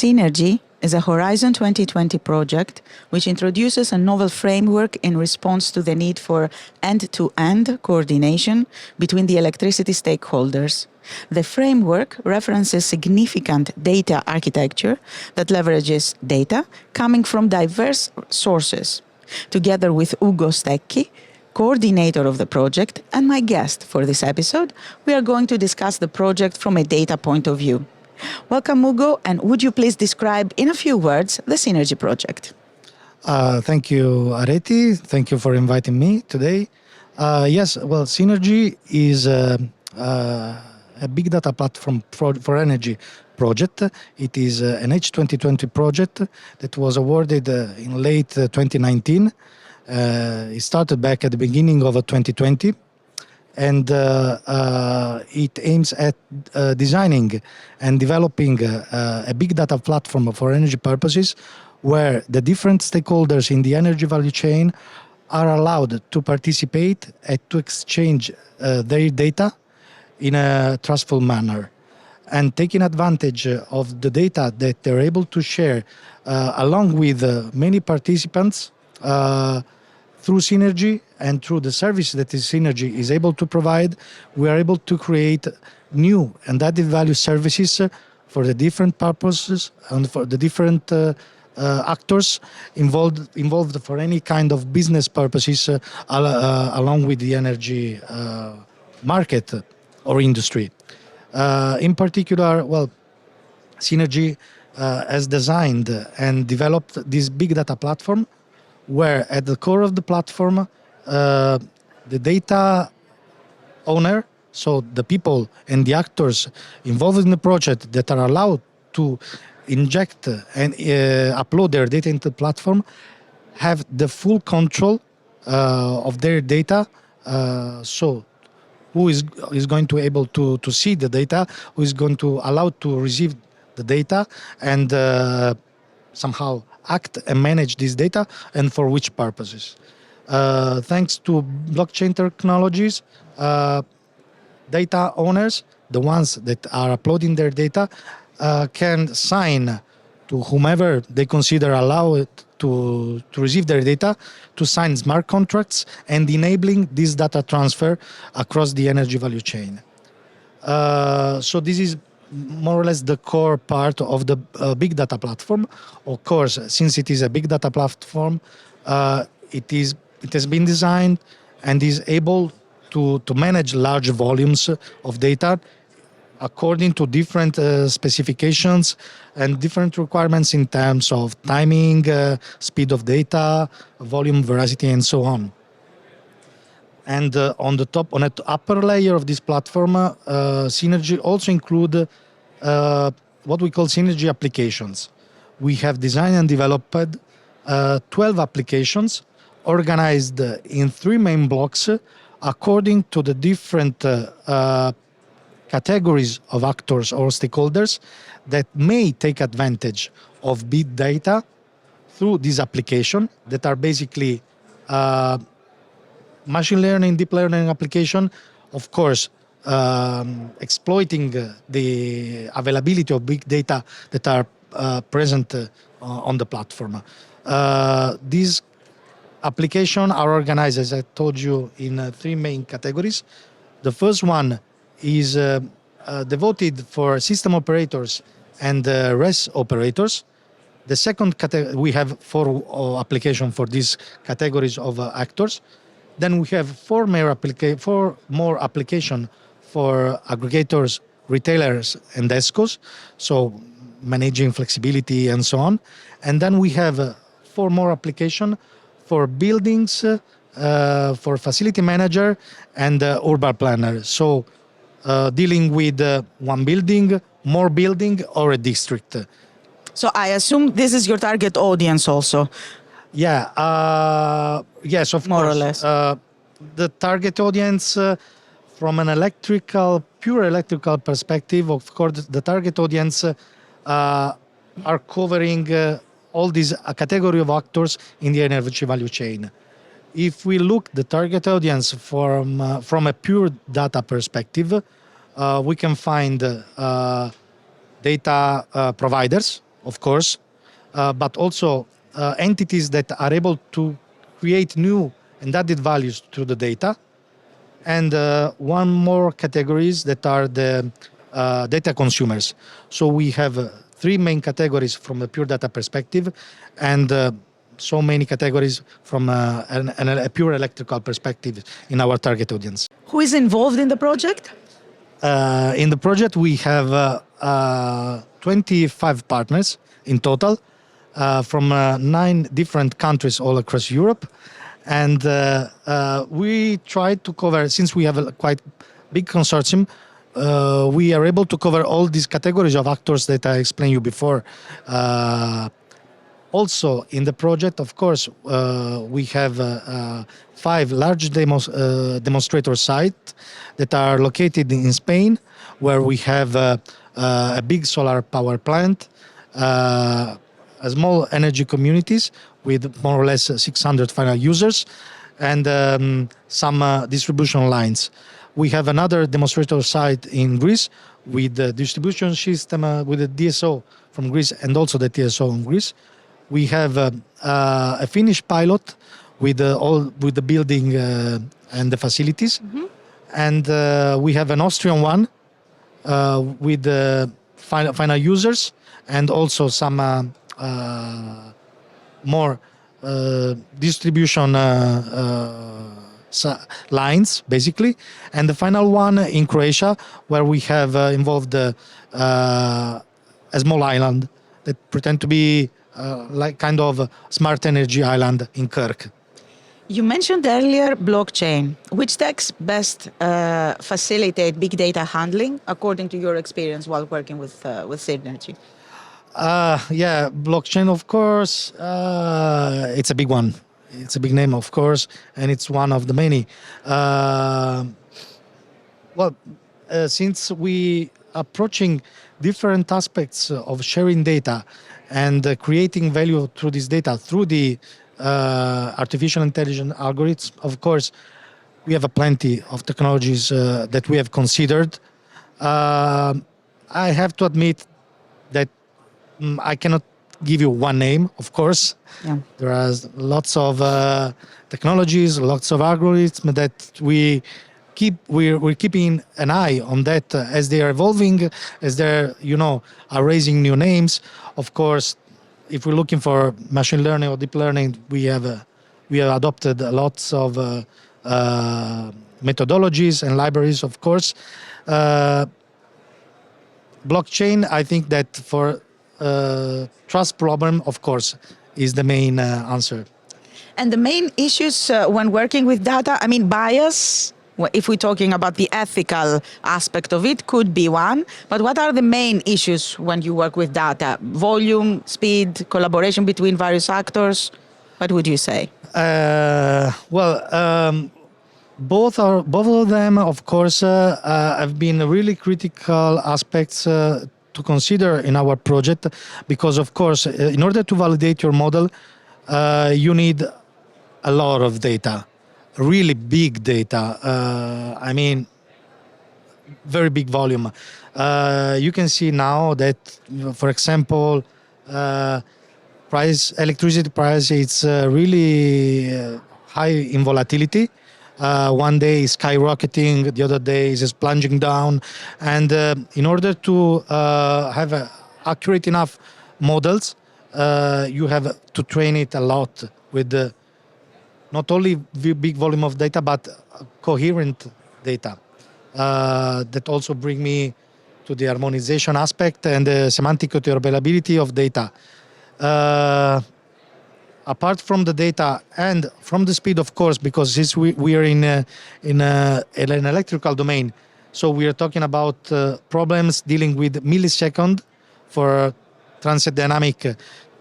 Synergy is a Horizon 2020 project which introduces a novel framework in response to the need for end-to-end coordination between the electricity stakeholders. The framework references significant data architecture that leverages data coming from diverse sources. Together with Ugo Stecchi, coordinator of the project, and my guest for this episode, we are going to discuss the project from a data point of view. Welcome, Ugo, and would you please describe in a few words the Synergy project? Thank you, Areti. Thank you for inviting me today. Synergy is a big data platform for energy project. It is an H2020 project that was awarded in late 2019. It started back at the beginning of 2020. And it aims at designing and developing a big data platform for energy purposes where the different stakeholders in the energy value chain are allowed to participate and to exchange their data in a trustful manner. And taking advantage of the data that they're able to share along with many participants through Synergy and through the service that Synergy is able to provide, we are able to create new and added value services for the different purposes and for the different actors involved for any kind of business purposes along with the energy market or industry. In particular, Synergy has designed and developed this big data platform where at the core of the platform, the data owner, so the people and the actors involved in the project that are allowed to inject and upload their data into the platform, have the full control of their data. So who is going to able to see the data, who is going to allow to receive the data and somehow act and manage this data and for which purposes. Thanks to blockchain technologies, data owners, the ones that are uploading their data, can sign to whomever they consider allowed to receive their data, to sign smart contracts and enabling this data transfer across the energy value chain. So this is more or less the core part of the big data platform. Of course, since it is a big data platform, it has been designed and is able to manage large volumes of data according to different specifications and different requirements in terms of timing, speed of data, volume, veracity, and so on. And on the upper layer of this platform, Synergy also include what we call Synergy applications. We have designed and developed 12 applications organized in 3 main blocks according to the different categories of actors or stakeholders that may take advantage of big data through this application that are basically machine learning, deep learning application, of course, exploiting the availability of big data that are present on the platform. These applications are organized, as I told you, in 3 main categories. The first one is devoted for system operators and REST operators. The second category, we have 4 applications for these categories of actors. Then we have 4 more applications for aggregators, retailers, and ESCOs, so managing flexibility and so on. And then we have 4 more applications for buildings, for facility manager and urban planner. So dealing with one building, more building, or a district. So I assume this is your target audience also. Yeah, yes, of more course. Or less. The target audience from an pure electrical perspective, of course, the target audience are covering all these category of actors in the energy value chain. If we look the target audience from a pure data perspective, we can find data providers, of course, but also entities that are able to create new and added values through the data. And one more categories that are the data consumers. So we have three main categories from a pure data perspective, and so many categories from a pure electrical perspective in our target audience. Who is involved in the project? In the project, we have 25 partners in total from 9 different countries all across Europe. And we try to cover, since we have a quite big consortium, we are able to cover all these categories of actors that I explained you before. Also, in the project, of course, we have 5 large demonstrator sites that are located in Spain, where we have a big solar power plant, small energy communities with more or less 600 final users, and some distribution lines. We have another demonstrator site in Greece with the distribution system with the DSO from Greece and also the TSO in Greece. We have a Finnish pilot with the building and the facilities, and we have an Austrian one with the final users and also some more distribution lines, basically, and the final one in Croatia, where we have involved a small island that pretend to be like kind of a smart energy island in Kirk. You mentioned earlier blockchain. Which techs best facilitate big data handling, according to your experience while working with Synergy? Yeah, blockchain, of course, it's a big one. It's a big name, of course, and it's one of the many. Since we approaching different aspects of sharing data and creating value through this data, through the artificial intelligence algorithms, of course, we have a plenty of technologies that we have considered. I have to admit that I cannot give you one name, of course. Yeah. There are lots of technologies, lots of algorithms that we're keeping an eye on that as they are evolving, as they're are raising new names. Of course, if we're looking for machine learning or deep learning, we have adopted lots of methodologies and libraries, of course. Blockchain, I think that for trust problem, of course, is the main answer. And the main issues when working with data, I mean, bias, if we're talking about the ethical aspect of it, could be one. But what are the main issues when you work with data? Volume, speed, collaboration between various actors? What would you say? Both of them, of course, have been really critical aspects to consider in our project, because, of course, in order to validate your model, you need a lot of data, really big data. I mean, very big volume. You can see now that, for example, electricity price, it's really high in volatility. One day is skyrocketing, the other day is plunging down. And in order to have accurate enough models, you have to train it a lot with not only big volume of data, but coherent data. That also bring me to the harmonization aspect and the semantic interoperability of data. Apart from the data and from the speed, of course, because this we are in an electrical domain, so we are talking about problems dealing with millisecond for transit dynamic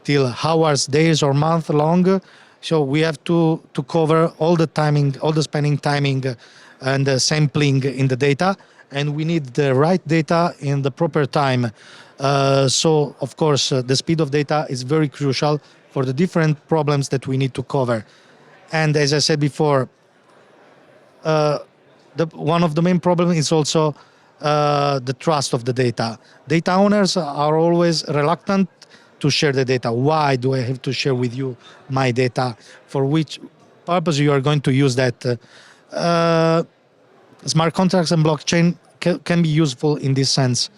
till hours, days, or month long. So we have to cover all the timing, all the spanning timing, and sampling in the data, and we need the right data in the proper time. So, of course, the speed of data is very crucial for the different problems that we need to cover. And as I said before, one of the main problems is also the trust of the data. Data owners are always reluctant to share the data? Why do I have to share with you my data? For which purpose you are going to use that? Smart contracts and blockchain can be useful in this sense.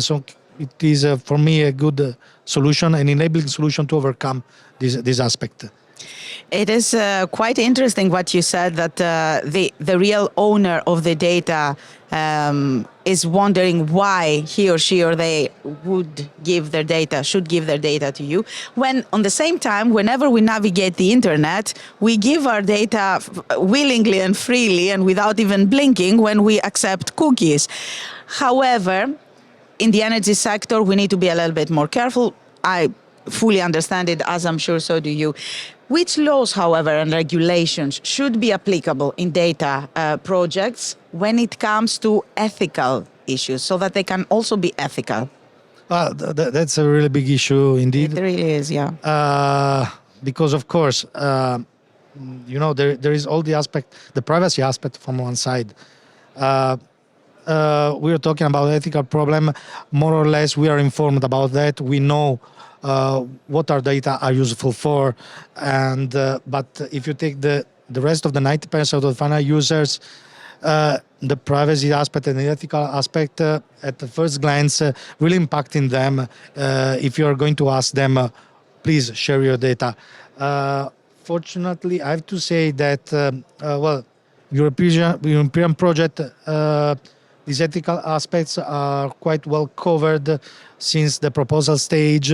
So it is for me a good solution, an enabling solution to overcome this aspect. It is quite interesting what you said, that the real owner of the data is wondering why he or she or they should give their data to you, when on the same time, whenever we navigate the internet, we give our data willingly and freely and without even blinking when we accept cookies. However, in the energy sector, we need to be a little bit more careful. I fully understand it, as I'm sure so do you. Which laws, however, and regulations should be applicable in data projects when it comes to ethical issues, so that they can also be ethical? That's a really big issue indeed. It really is, yeah. Because of course, there is all the privacy aspect from one side. We are talking about ethical problem. More or less, we are informed about that. We know what our data are useful for, and but if you take the rest of the 90% of the final users, the privacy aspect and the ethical aspect at the first glance really impacting them. If you are going to ask them, please share your data. Fortunately, I have to say that European project. These ethical aspects are quite well covered since the proposal stage.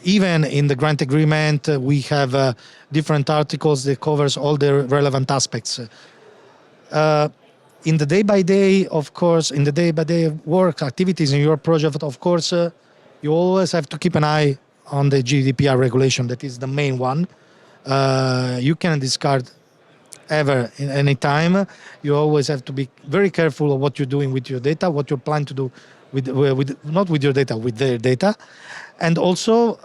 Even in the grant agreement, we have different articles that covers all the relevant aspects. In the day-by-day, of course, in the day-by-day work activities in your project, of course, you always have to keep an eye on the GDPR regulation. That is the main one. You can discard ever in any time. You always have to be very careful of what you're doing with your data, what you plan to do with not with your data, with their data, and also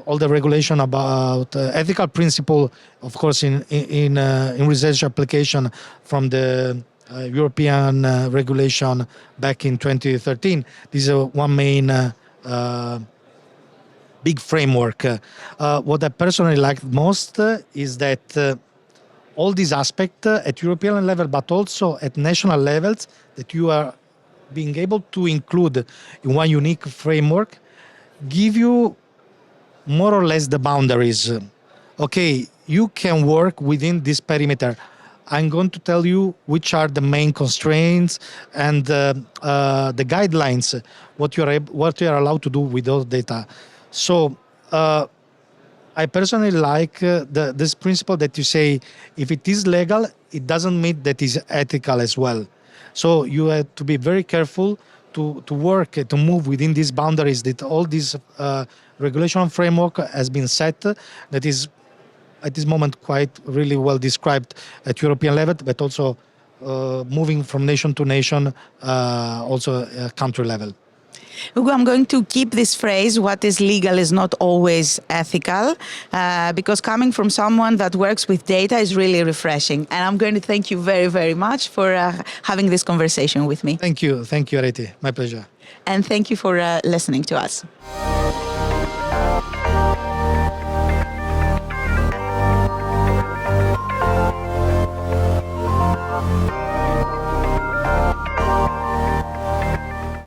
all the regulation about ethical principle, of course, in research application from the European regulation back in 2013. This is one main big framework. What I personally like most is that all these aspects at European level, but also at national levels, that you are being able to include in one unique framework, give you more or less the boundaries. Okay, you can work within this perimeter. I'm going to tell you which are the main constraints and the guidelines, what you are allowed to do with those data. So I personally like this principle that you say, if it is legal, it doesn't mean that it's ethical as well. So you have to be very careful to work, to move within these boundaries that all this regulation framework has been set. That is, at this moment, quite really well described at European level, but also moving from nation to nation, also country level. Ugo, I'm going to keep this phrase, what is legal is not always ethical, because coming from someone that works with data is really refreshing. And I'm going to thank you very, very much for having this conversation with me. Thank you, Areti. My pleasure. And thank you for listening to us.